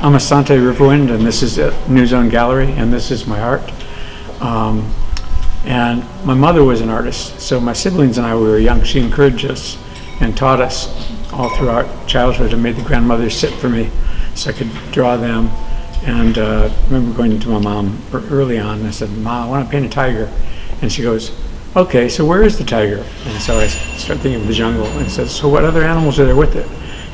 I'm Asante Riverwind, and this is a New Zone Gallery, and this is my art. And my mother was an artist, so my siblings and I, when we were young, she encouraged us and taught us all through our childhood, and made the grandmothers sit for me so I could draw them. And I remember going to my mom early on, and I said, "Mom, I want to paint a tiger." And she goes, "Okay, so where is the tiger?" And so I start thinking of the jungle, and says, "So what other animals are there with it?"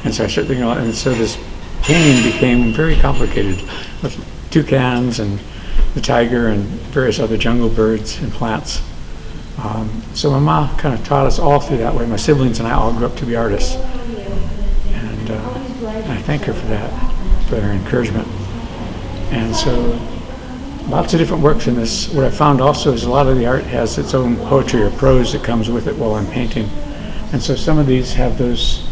And so I start thinking, and so this painting became very complicated with toucans and the tiger and various other jungle birds and plants. So my mom kind of taught us all through that way. My siblings and I all grew up to be artists. And I thank her for that, for her encouragement. And so lots of different works in this. What I found also is a lot of the art has its own poetry or prose that comes with it while I'm painting. And so some of these have those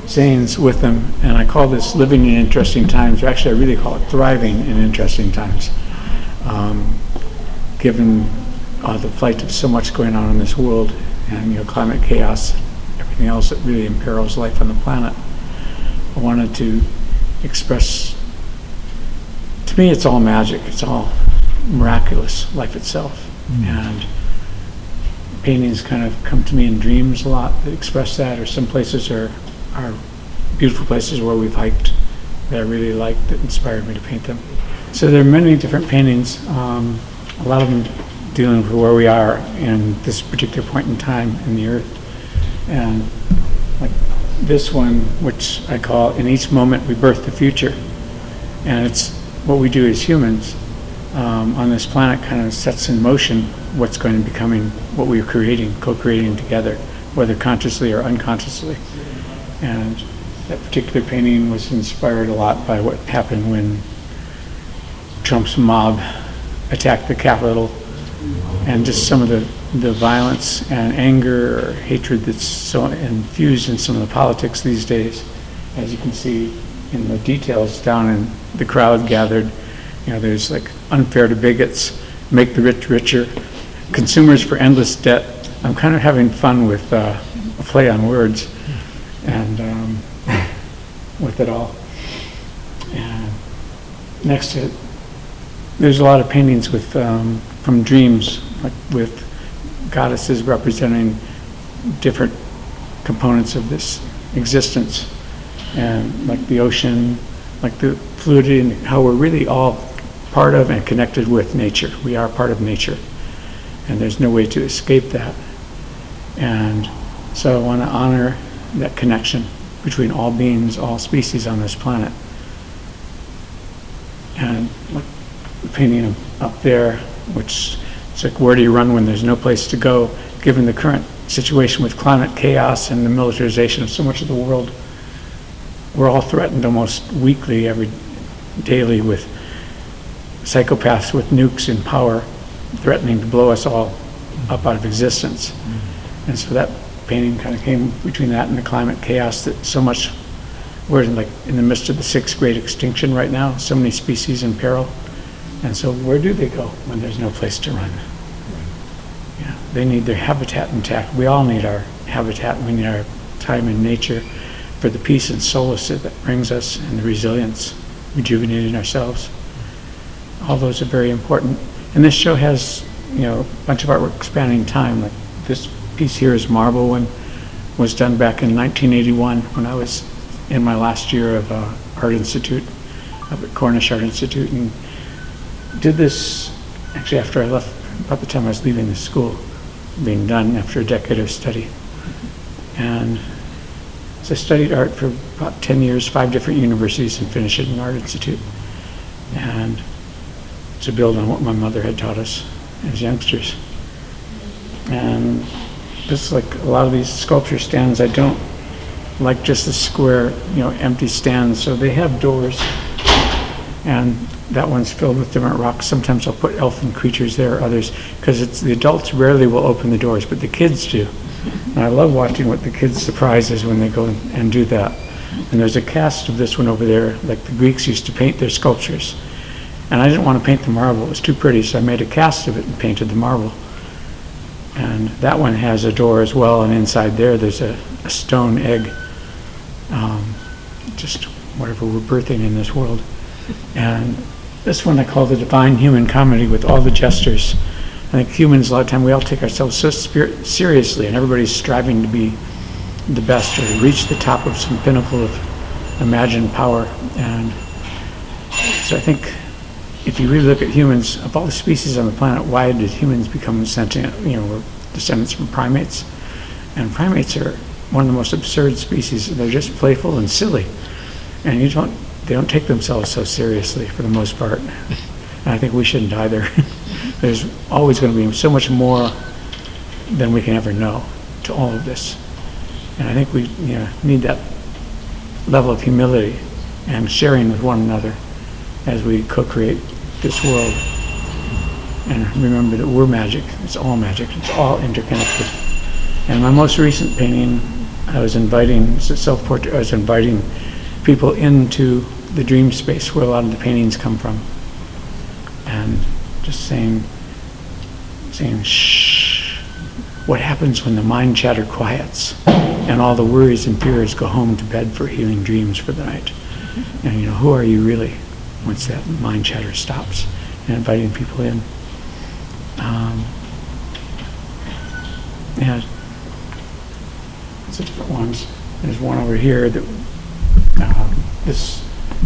sayings with them, and I call this living in interesting times, or actually I really call it thriving in interesting times. Given the plight of so much going on in this world, and climate chaos, everything else that really imperils life on the planet, I wanted to express, to me it's all magic, it's all miraculous, life itself. And paintings kind of come to me in dreams a lot that express that, or some places are beautiful places where we've hiked that I really like, that inspired me to paint them. So there are many different paintings, a lot of them dealing with where we are in this particular point in time in the earth. And like this one, which I call "In Each Moment We Birth the Future." And it's what we do as humans on this planet kind of sets in motion what's going to be becoming, what we're creating, co-creating together, whether consciously or unconsciously. And that particular painting was inspired a lot by what happened when Trump's mob attacked the Capitol, and just some of the violence and anger or hatred that's so infused in some of the politics these days. As you can see in the details down in the crowd gathered, there's like "unfair to bigots," "make the rich richer," "consumers for endless debt." I'm kind of having fun with a play on words. And with it all. And next to it, there's a lot of paintings with from dreams, like with goddesses representing different components of this existence, and like the ocean, like the fluidity, and how we're really all part of and connected with nature. We are part of nature, and there's no way to escape that. And so I want to honor that connection between all beings, all species on this planet. And like the painting up there, which it's like, where do you run when there's no place to go? Given the current situation with climate chaos and the militarization of so much of the world, we're all threatened almost weekly, daily, with psychopaths with nukes in power threatening to blow us all up out of existence. And so that painting kind of came between that and the climate chaos, that so much, we're in the midst of the 6th great extinction right now, so many species in peril. And so where do they go when there's no place to run? Yeah, they need their habitat intact. We all need our habitat. We need our time in nature for the peace and solace that brings us, and the resilience, rejuvenating ourselves. All those are very important. And this show has, a bunch of artwork spanning time. Like this piece here is marble, and was done back in 1981 when I was in my last year of Art Institute, up at Cornish Art Institute, and did this actually after I left, about the time I was leaving the school, being done after a decade of study. And so I studied art for about 10 years, 5 different universities, and finished it in Art Institute. And to build on what my mother had taught us as youngsters. And just like a lot of these sculpture stands, I don't like just the square, empty stands. So they have doors, and that one's filled with different rocks. Sometimes I'll put elfin creatures there, others, because it's the adults rarely will open the doors, but the kids do. And I love watching what the kids' surprise is when they go and do that. And there's a cast of this one over there, like the Greeks used to paint their sculptures. And I didn't want to paint the marble, it was too pretty, so I made a cast of it and painted the marble. And that one has a door as well, and inside there's a stone egg, just whatever we're birthing in this world. And this one I call the divine human comedy with all the gestures. I think humans, a lot of time, we all take ourselves so seriously, and everybody's striving to be the best or to reach the top of some pinnacle of imagined power. And so I think if you really look at humans, of all the species on the planet, why did humans become sentient? We're descendants from primates. And primates are one of the most absurd species. They're just playful and silly. And they don't take themselves so seriously for the most part. And I think we shouldn't either. There's always going to be so much more than we can ever know to all of this. And I think we need that level of humility and sharing with one another as we co-create this world. And remember that we're magic. It's all magic. It's all interconnected. And my most recent painting, it's a self-portrait. I was inviting people into the dream space where a lot of the paintings come from. And just saying, shh, what happens when the mind chatter quiets and all the worries and fears go home to bed for healing dreams for the night? And who are you really once that mind chatter stops? And inviting people in. Yeah, it's different ones. There's one over here that this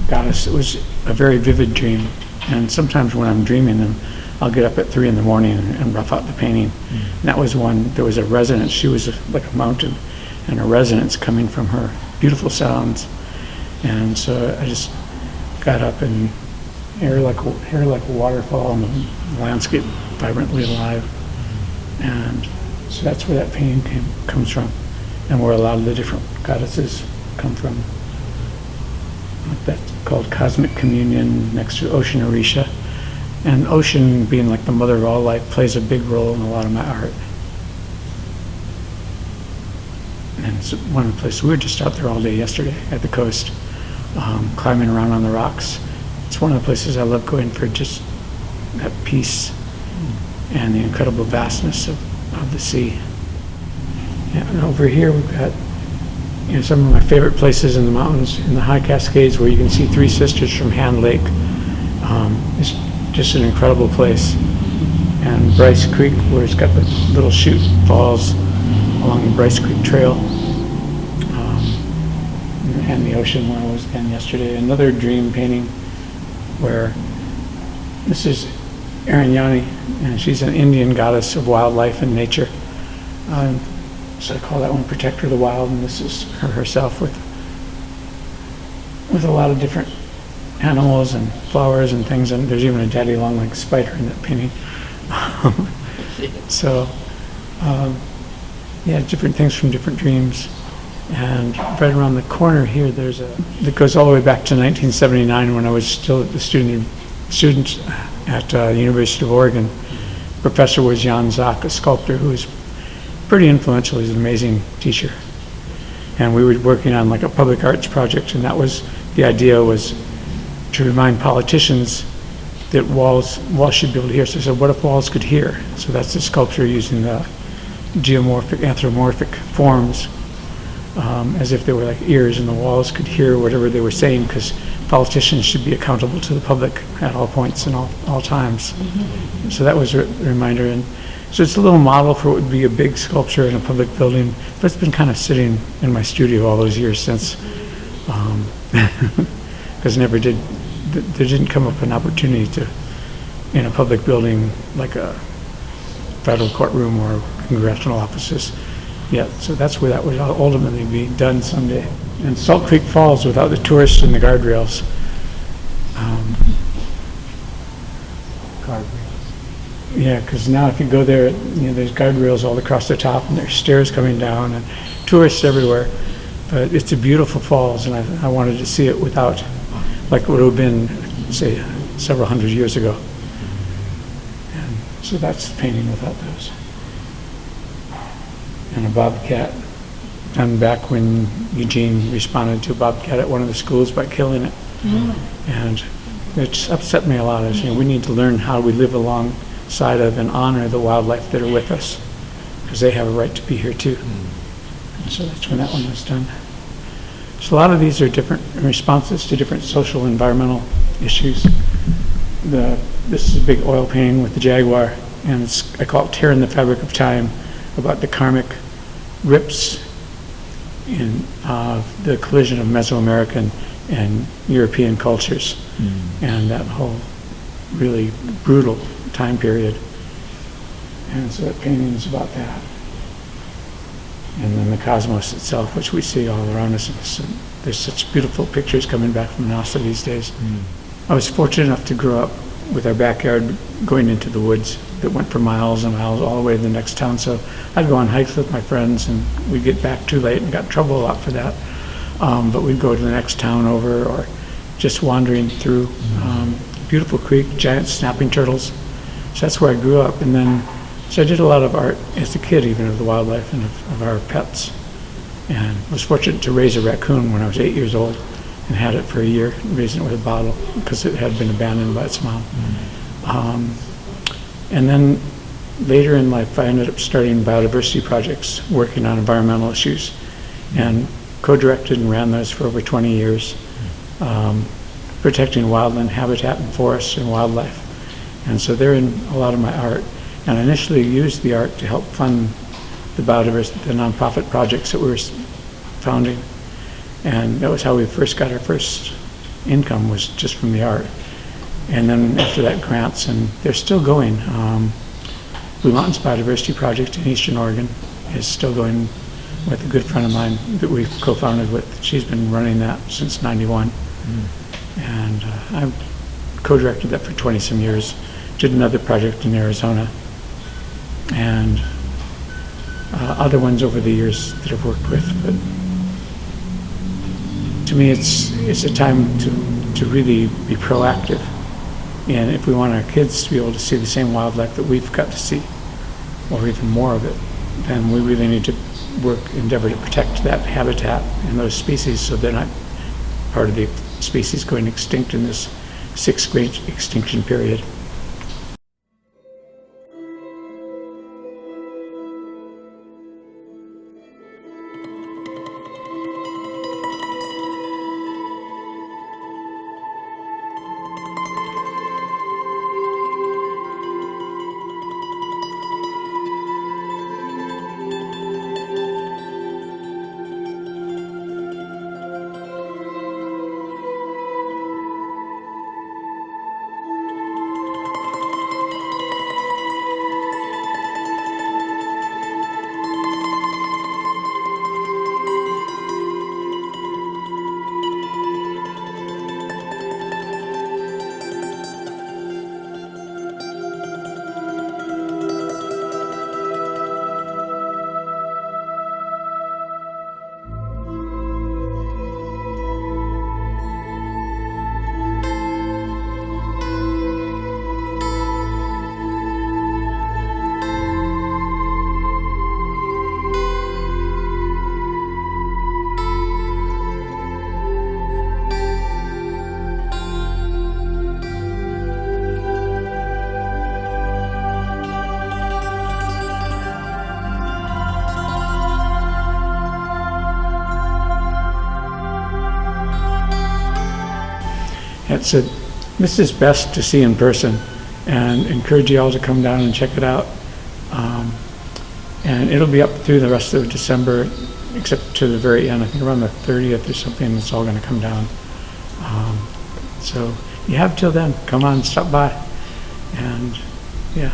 goddess, it was a very vivid dream. And sometimes when I'm dreaming them, I'll get up at 3 in the morning and rough out the painting. And that was one, there was a resonance. She was like a mountain, and a resonance coming from her, beautiful sounds. And so I just got up and hair like a waterfall, and the landscape vibrantly alive. And so that's where that painting comes from, and where a lot of the different goddesses come from. That's called Cosmic Communion next to Ocean Orisha. And ocean, being like the mother of all life, plays a big role in a lot of my art. And it's one of the places, we were just out there all day yesterday at the coast, climbing around on the rocks. It's one of the places I love going for just that peace and the incredible vastness of the sea. And over here we've got some of my favorite places in the mountains, in the high Cascades, where you can see Three Sisters from Hand Lake. It's just an incredible place. And Bryce Creek, where it's got the little chute falls along the Bryce Creek Trail. And the ocean where I was again yesterday. Another dream painting where this is Arinyani, and she's an Indian goddess of wildlife and nature. So I call that one Protector of the Wild, and this is her herself with a lot of different animals and flowers and things, and there's even a daddy long-legged spider in that painting. Different things from different dreams. And right around the corner here, that goes all the way back to 1979 when I was still a student at the University of Oregon. Professor was Jan Zak, a sculptor who was pretty influential. He's an amazing teacher. And we were working on like a public arts project, and the idea was to remind politicians that walls should be able to hear. So I said, what if walls could hear? So that's the sculpture using the geomorphic, anthropomorphic forms, as if they were like ears, and the walls could hear whatever they were saying, because politicians should be accountable to the public at all points and all times. Mm-hmm. So that was a reminder. And so it's a little model for what would be a big sculpture in a public building, but it's been kind of sitting in my studio all those years since, because there didn't come up an opportunity to, in a public building like a federal courtroom or congressional offices yet. So that's where that would ultimately be done someday. And Salt Creek Falls without the tourists and the guardrails. Yeah, because now if you go there, there's guardrails all across the top, and there's stairs coming down, and tourists everywhere. But it's a beautiful falls, and I wanted to see it without, like it would have been, say, several hundred years ago. And so that's painting without those. And a bobcat, done back when Eugene responded to a bobcat at one of the schools by killing it. Mm-hmm. And it's upset me a lot. As we need to learn how we live alongside of and honor the wildlife that are with us, because they have a right to be here too. And so that's when that one was done. So a lot of these are different responses to different social environmental issues. This is a big oil painting with the jaguar, and I call it Tearing the Fabric of Time, about the karmic rips in the collision of Mesoamerican and European cultures, and that whole really brutal time period. And so that painting is about that. And then the cosmos itself, which we see all around us. There's such beautiful pictures coming back from NASA these days. I was fortunate enough to grow up with our backyard going into the woods that went for miles and miles all the way to the next town. So I'd go on hikes with my friends, and we'd get back too late and got in trouble a lot for that. But we'd go to the next town over, or just wandering through beautiful creek, giant snapping turtles. So that's where I grew up. And then, so I did a lot of art as a kid, even of the wildlife and of our pets. And was fortunate to raise a raccoon when I was 8 years old, and had it for a year, raising it with a bottle because it had been abandoned by its mom. And then later in life, I ended up starting biodiversity projects, working on environmental issues, and co-directed and ran those for over 20 years, protecting wildland habitat and forests and wildlife. And so they're in a lot of my art. And I initially used the art to help fund the biodiversity, the nonprofit projects that we were founding. And that was how we first got our first income, was just from the art. And then after that, grants, and they're still going. Blue Mountains Biodiversity Project in Eastern Oregon is still going with a good friend of mine that we've co-founded with. She's been running that since '91. And I've co-directed that for 20 some years. Did another project in Arizona, and other ones over the years that I've worked with. But to me, it's a time to really be proactive. And if we want our kids to be able to see the same wildlife that we've got to see, or even more of it, then we really need to endeavor to protect that habitat and those species, so they're not part of the species going extinct in this sixth great extinction period. This is best to see in person, and encourage you all to come down and check it out. And it'll be up through the rest of December, except to the very end. I think around the 30th or something, it's all going to come down. So you have till then. Come on, stop by. And yeah.